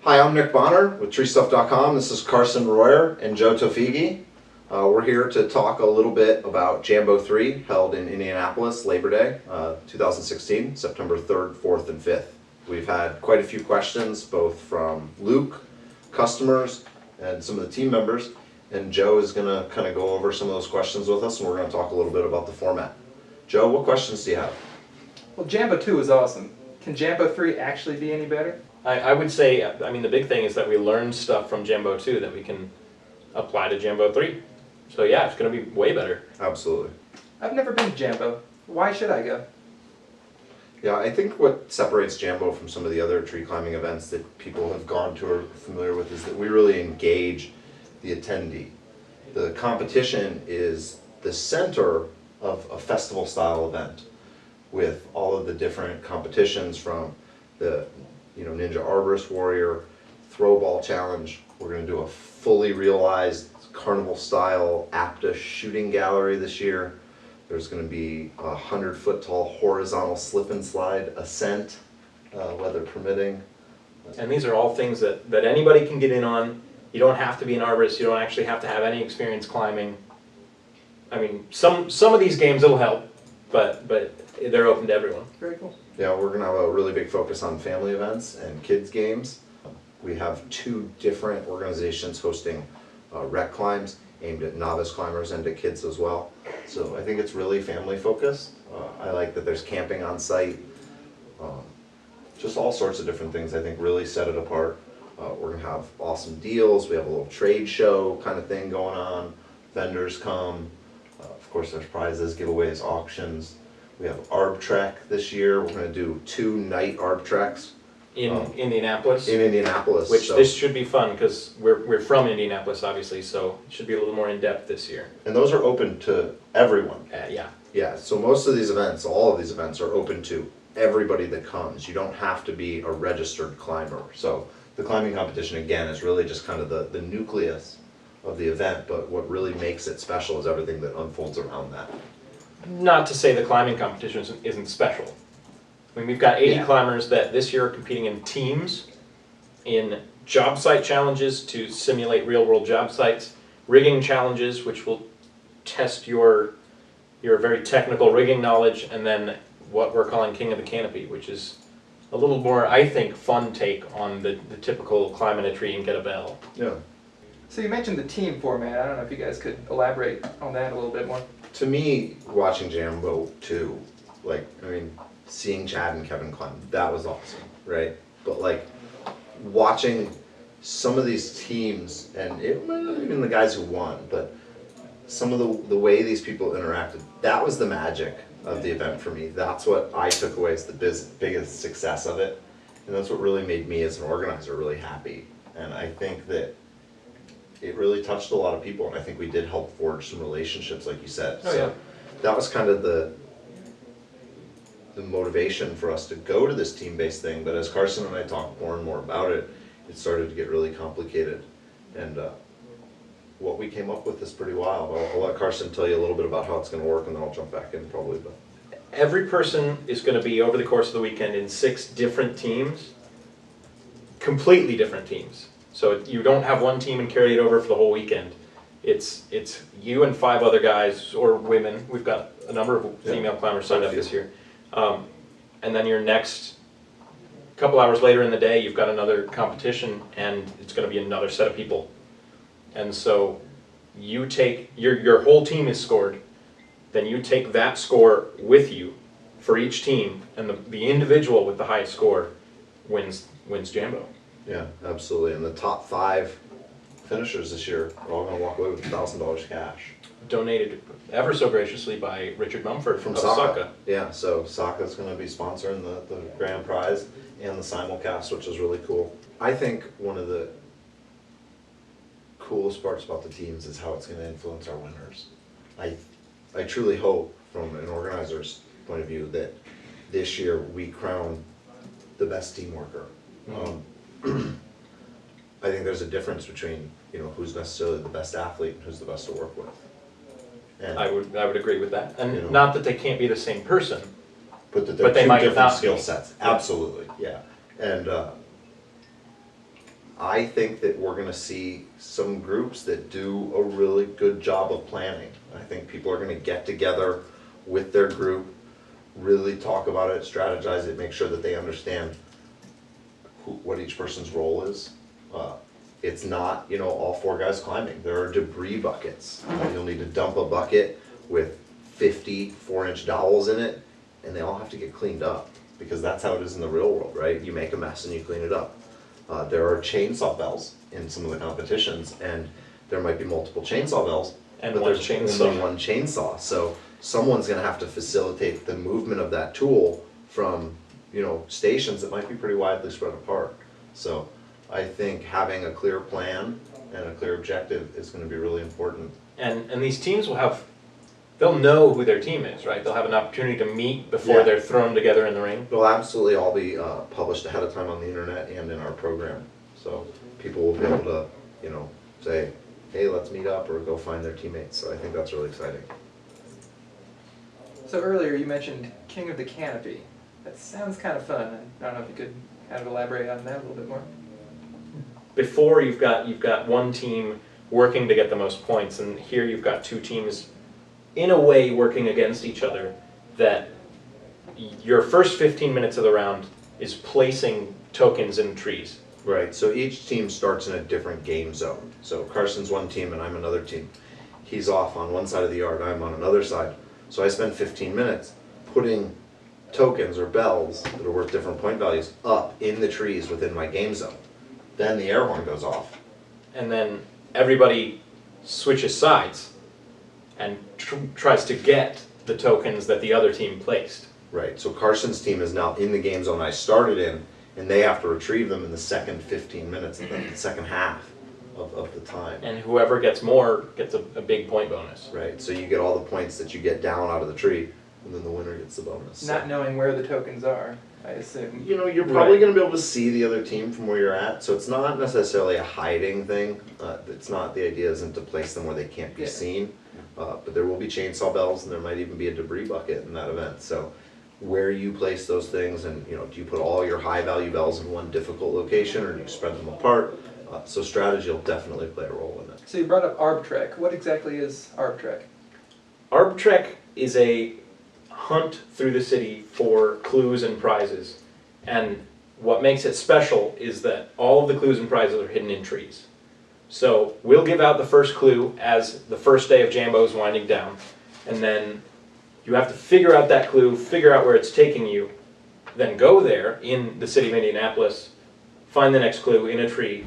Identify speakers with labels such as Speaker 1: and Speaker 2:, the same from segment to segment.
Speaker 1: Hi, I'm Nick Bonner with TreeStuff.com. This is Carson Royer and Joe Tofigi. We're here to talk a little bit about Jambo 3, held in Indianapolis, Labor Day, 2016, September 3rd, 4th, and 5th. We've had quite a few questions, both from Luke, customers, and some of the team members, and Joe is going to kind of go over some of those questions with us, and we're going to talk a little bit about the format. Joe, what questions do you have?
Speaker 2: Well, Jambo 2 is awesome. Can Jambo 3 actually be any better?
Speaker 3: I would say, I mean, the big thing is that we learned stuff from Jambo 2 that we can apply to Jambo 3. So yeah, it's going to be way better.
Speaker 1: Absolutely.
Speaker 2: I've never been to Jambo. Why should I go?
Speaker 1: Yeah, I think what separates Jambo from some of the other tree climbing events that people have gone to or are familiar with is that we really engage the attendee. The competition is the center of a festival style event with all of the different competitions from the Ninja Arborist Warrior, Throw Ball Challenge. We're going to do a fully realized carnival style APTA shooting gallery this year. There's going to be a 100-foot tall horizontal slip and slide ascent, weather permitting.
Speaker 3: And these are all things that anybody can get in on. You don't have to be an arborist. You don't actually have to have any experience climbing. I mean, some of these games will help, but they're open to everyone.
Speaker 2: Very cool.
Speaker 1: Yeah, we're going to have a really big focus on family events and kids games. We have 2 different organizations hosting rec climbs aimed at novice climbers and to kids as well. So I think it's really family focused. I like that there's camping on site. Just all sorts of different things I think really set it apart. We're going to have awesome deals. We have a little trade show kind of thing going on. Vendors come. Of course there's prizes, giveaways, auctions. We have Arb Trek this year. We're going to do 2 night Arb Treks.
Speaker 3: In Indianapolis?
Speaker 1: In Indianapolis.
Speaker 3: Which this should be fun because we're from Indianapolis, obviously, so it should be a little more in-depth this year.
Speaker 1: And those are open to everyone.
Speaker 3: Yeah.
Speaker 1: Yeah, so most of these events, all of these events are open to everybody that comes. You don't have to be a registered climber. So the climbing competition, again, is really just kind of the nucleus of the event, but what really makes it special is everything that unfolds around that.
Speaker 3: Not to say the climbing competition isn't special. I mean, we've got 80 climbers that this year are competing in teams, in job site challenges to simulate real-world job sites, rigging challenges, which will test your very technical rigging knowledge, and then what we're calling King of the Canopy, which is a little more, I think, fun take on the typical climb in a tree and get a bell.
Speaker 1: Yeah.
Speaker 2: So you mentioned the team format. I don't know if you guys could elaborate on that a little bit more.
Speaker 1: To me, watching Jambo 2, seeing Chad and Kevin climb, that was awesome, right? But watching some of these teams, and even the guys who won, but some of the way these people interacted, that was the magic of the event for me. That's what I took away as the biggest success of it, and that's what really made me as an organizer really happy. And I think that it really touched a lot of people, and I think we did help forge some relationships, like you said.
Speaker 3: Oh, yeah.
Speaker 1: That was kind of the motivation for us to go to this team-based thing, but as Carson and I talked more and more about it, it started to get really complicated. And what we came up with is pretty wild. I'll let Carson tell you a little bit about how it's going to work, and then I'll jump back in probably. But
Speaker 3: every person is going to be, over the course of the weekend, in 6 different teams, completely different teams. So you don't have one team and carry it over for the whole weekend. It's you and 5 other guys or women. We've got a number of female climbers signed up this year. And then your next couple hours later in the day, you've got another competition, and it's going to be another set of people. And so you take, your whole team is scored, then you take that score with you for each team, and the individual with the highest score wins Jambo.
Speaker 1: yeah, absolutely. And the top 5 finishers this year are all going to walk away with $1,000 cash.
Speaker 3: Donated ever so graciously by Richard Mumford
Speaker 1: From
Speaker 3: of
Speaker 1: Saka. Yeah, so Saka's going to be sponsoring the grand prize and the simulcast, which is really cool. I think one of the coolest parts about the teams is how it's going to influence our winners. I truly hope, from an organizer's point of view, that this year we crown the best team worker. I think there's a difference between who's necessarily the best athlete and who's the best to work with. And
Speaker 3: I would agree with that, and
Speaker 1: You know.
Speaker 3: not that they can't be the same person,
Speaker 1: but that they're
Speaker 3: But they
Speaker 1: two
Speaker 3: might
Speaker 1: different
Speaker 3: not
Speaker 1: skill
Speaker 3: be.
Speaker 1: sets.
Speaker 3: Yeah.
Speaker 1: Absolutely, yeah. And I think that we're gonna see some groups that do a really good job of planning. I think people are gonna get together with their group, really talk about it, strategize it, make sure that they understand what each person's role is. It's not, all 4 guys climbing. There are debris buckets. You'll need to dump a bucket with 50 4-inch dowels in it, and they all have to get cleaned up, because that's how it is in the real world, right? You make a mess and you clean it up. There are chainsaw bells in some of the competitions, and there might be multiple chainsaw bells,
Speaker 3: And
Speaker 1: but
Speaker 3: one
Speaker 1: there's
Speaker 3: chainsaw.
Speaker 1: only one chainsaw. So someone's gonna have to facilitate the movement of that tool from, stations that might be pretty widely spread apart. So I think having a clear plan and a clear objective is gonna be really important.
Speaker 3: And these teams they'll know who their team is, right? They'll have an opportunity to meet before
Speaker 1: Yeah.
Speaker 3: they're thrown together in the ring.
Speaker 1: It'll absolutely all be published ahead of time on the internet and in our program. So people will be able to, say, hey, let's meet up, or go find their teammates. So I think that's really exciting.
Speaker 2: So earlier you mentioned King of the Canopy. That sounds kind of fun. I don't know if you could kind of elaborate on that a little bit more.
Speaker 3: Before you've got one team working to get the most points, and here you've got 2 teams in a way working against each other, that your first 15 minutes of the round is placing tokens in trees.
Speaker 1: Right, so each team starts in a different game zone. So Carson's one team and I'm another team. He's off on one side of the yard, I'm on another side. So I spend 15 minutes putting tokens or bells that are worth different point values up in the trees within my game zone. Then the air horn goes off.
Speaker 3: And then everybody switches sides and tries to get the tokens that the other team placed.
Speaker 1: Right, so Carson's team is now in the game zone I started in, and they have to retrieve them in the second 15 minutes of the second half of the time.
Speaker 3: And whoever gets more gets a big point bonus.
Speaker 1: Right, so you get all the points that you get down out of the tree, and then the winner gets the bonus. So,
Speaker 2: Not knowing where the tokens are, I assume.
Speaker 1: you're probably
Speaker 3: Right.
Speaker 1: going to be able to see the other team from where you're at, so it's not necessarily a hiding thing. It's not, the idea isn't to place them where they can't be
Speaker 2: Yeah.
Speaker 1: seen, but there will be chainsaw bells, and there might even be a debris bucket in that event. So where you place those things, and do you put all your high value bells in one difficult location, or do you spread them apart? So strategy will definitely play a role in it.
Speaker 2: So you brought up ArbTrek. What exactly is ArbTrek?
Speaker 3: ArbTrek is a hunt through the city for clues and prizes. And what makes it special is that all of the clues and prizes are hidden in trees. So we'll give out the first clue as the first day of Jambo is winding down, and then you have to figure out that clue, figure out where it's taking you, then go there in the city of Indianapolis, find the next clue in a tree,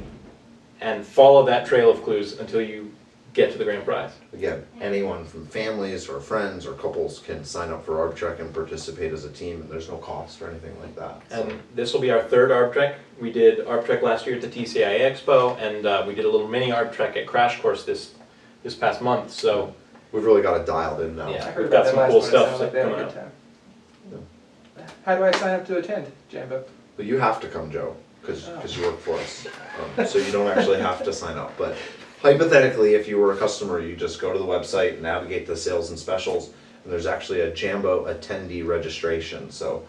Speaker 3: and follow that trail of clues until you get to the grand prize.
Speaker 1: Again, anyone from families or friends or couples can sign up for ArbTrek and participate as a team, and there's no cost or anything like that. So.
Speaker 3: And this will be our 3rd ArbTrek. We did ArbTrek last year at the TCIA Expo, and we did a little mini ArbTrek at Crash Course this past month. So
Speaker 1: We've really got it dialed in now.
Speaker 3: Yeah.
Speaker 2: I heard
Speaker 3: We've got
Speaker 2: about that
Speaker 3: some
Speaker 2: last
Speaker 3: cool
Speaker 2: one. It
Speaker 3: stuff
Speaker 2: sounded like they had a
Speaker 3: coming
Speaker 2: good
Speaker 3: up.
Speaker 2: time. How do I sign up to attend, Jambo?
Speaker 1: But you have to come, Joe, because you work for us. So you don't actually have to sign up. But hypothetically, if you were a customer, you just go to the website, navigate to sales and specials, and there's actually a Jambo attendee registration. So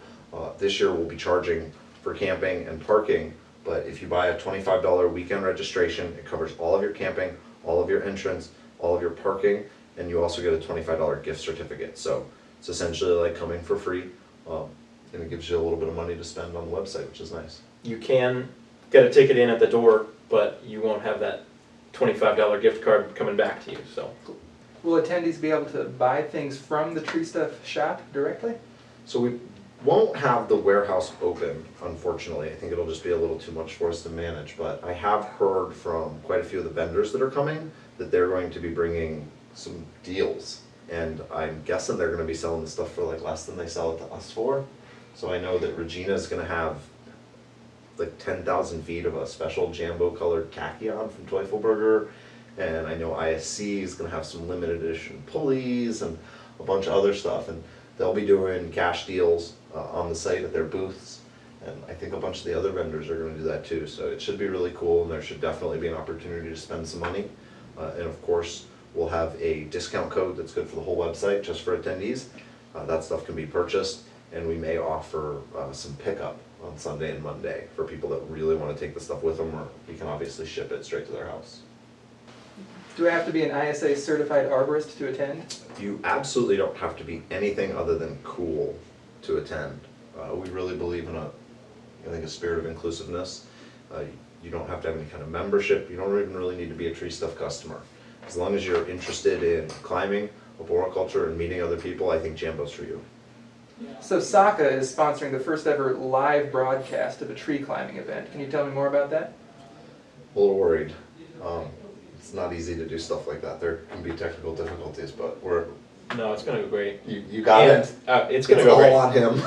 Speaker 1: this year we'll be charging for camping and parking, but if you buy a $25 weekend registration, it covers all of your camping, all of your entrance, all of your parking, and you also get a $25 gift certificate. So it's essentially like coming for free, and it gives you a little bit of money to spend on the website, which is nice.
Speaker 3: you can get a ticket in at the door, but you won't have that $25 gift card coming back to you. So
Speaker 2: Will attendees be able to buy things from the TreeStuff shop directly?
Speaker 1: So we won't have the warehouse open, unfortunately. I think it'll just be a little too much for us to manage, but I have heard from quite a few of the vendors that are coming that they're going to be bringing some deals. And I'm guessing they're gonna be selling the stuff for like less than they sell it to us for. So I know that Regina's gonna have like 10,000 feet of a special Jambo colored khaki on from Teufelberger. And I know ISC is gonna have some limited edition pulleys and a bunch of other stuff. And they'll be doing cash deals on the site at their booths. And I think a bunch of the other vendors are gonna do that too. So it should be really cool, and there should definitely be an opportunity to spend some money. And of course, we'll have a discount code that's good for the whole website, just for attendees. That stuff can be purchased. and we may offer some pickup on Sunday and Monday for people that really want to take the stuff with them, or we can obviously ship it straight to their house.
Speaker 2: Do I have to be an ISA certified arborist to attend?
Speaker 1: You absolutely don't have to be anything other than cool to attend. We really believe in a spirit of inclusiveness. You don't have to have any kind of membership. You don't even really need to be a TreeStuff customer. As long as you're interested in climbing, arboriculture, and meeting other people, I think Jambo's for you.
Speaker 2: So Saka is sponsoring the first ever live broadcast of a tree climbing event. Can you tell me more about that?
Speaker 1: A little worried. It's not easy to do stuff like that. There can be technical difficulties, but
Speaker 3: No, it's gonna go great.
Speaker 1: you got
Speaker 3: And,
Speaker 1: it.
Speaker 3: it's gonna
Speaker 1: It's
Speaker 3: go
Speaker 1: all
Speaker 3: great.
Speaker 1: on him.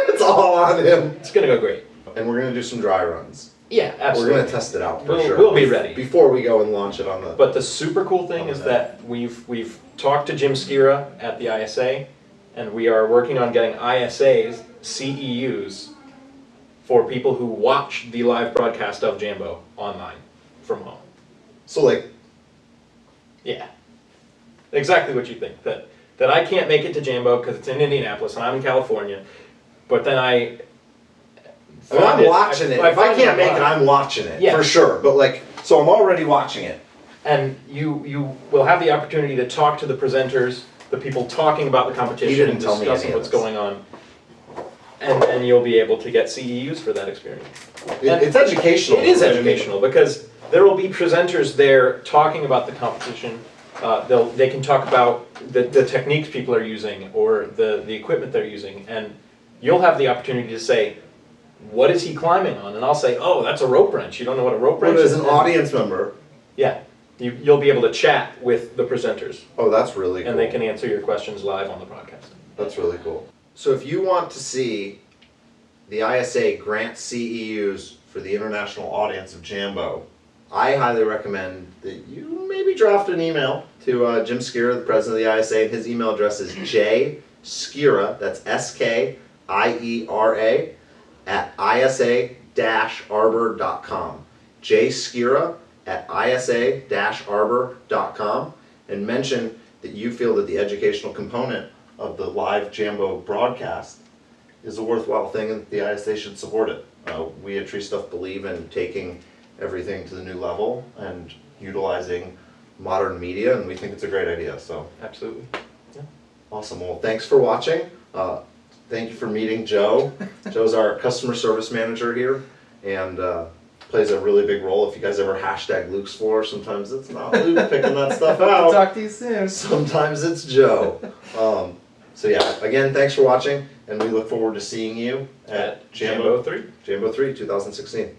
Speaker 1: It's all on him.
Speaker 3: It's gonna go great.
Speaker 1: And we're gonna do some dry runs.
Speaker 3: Yeah, absolutely.
Speaker 1: We're gonna test it out for
Speaker 3: We'll-
Speaker 1: sure.
Speaker 3: we'll be ready.
Speaker 1: Before we go and launch it on the.
Speaker 3: But the super cool thing is that we've talked to Jim Skira at the ISA, and we are working on getting ISA's CEUs for people who watch the live broadcast of Jambo online from home.
Speaker 1: So like,
Speaker 3: Yeah, exactly what you think. That I can't make it to Jambo because it's in Indianapolis and I'm in California, but then
Speaker 1: I'm watching it. If I can't make it, I'm watching it
Speaker 3: Yeah.
Speaker 1: for sure. But like, so I'm already watching it.
Speaker 3: And you will have the opportunity to talk to the presenters, the people talking about the
Speaker 1: He
Speaker 3: competition
Speaker 1: didn't
Speaker 3: and
Speaker 1: tell me
Speaker 3: discussing
Speaker 1: any of
Speaker 3: what's
Speaker 1: this.
Speaker 3: going on. And you'll be able to get CEUs for that experience. And
Speaker 1: It's educational.
Speaker 3: It is
Speaker 1: I mean,
Speaker 3: educational because there will be presenters there talking about the competition. They can talk about the techniques people are using or the equipment they're using, and you'll have the opportunity to say, what is he climbing on? And I'll say, oh, that's a rope wrench. You don't know what a rope
Speaker 1: But
Speaker 3: wrench
Speaker 1: as
Speaker 3: is?
Speaker 1: an
Speaker 3: And-
Speaker 1: audience member,
Speaker 3: Yeah, you'll be able to chat with the presenters,
Speaker 1: oh, that's really cool.
Speaker 3: and they can answer your questions live on the broadcast.
Speaker 1: That's really cool. So if you want to see the ISA grant CEUs for the international audience of Jambo, I highly recommend that you maybe draft an email to Jim Skira, the president of the ISA, and his email address is jskira, that's SKIERA, at isa-arbor.com. jskira at isa-arbor.com, and mention that you feel that the educational component of the live Jambo broadcast is a worthwhile thing and the ISA should support it. We at TreeStuff believe in taking everything to the new level and utilizing modern media, and we think it's a great idea, so.
Speaker 3: Absolutely.
Speaker 1: Awesome, well, thanks for watching. Thank you for meeting Joe. Joe's our customer service manager here, and plays a really big role. If you guys ever hashtag Luke's floor, sometimes it's not Luke picking that stuff out.
Speaker 2: Talk to you soon.
Speaker 1: Sometimes it's Joe. So yeah, again, thanks for watching, and we look forward to seeing you at
Speaker 3: Jambo 3.
Speaker 1: Jambo 3, 2016.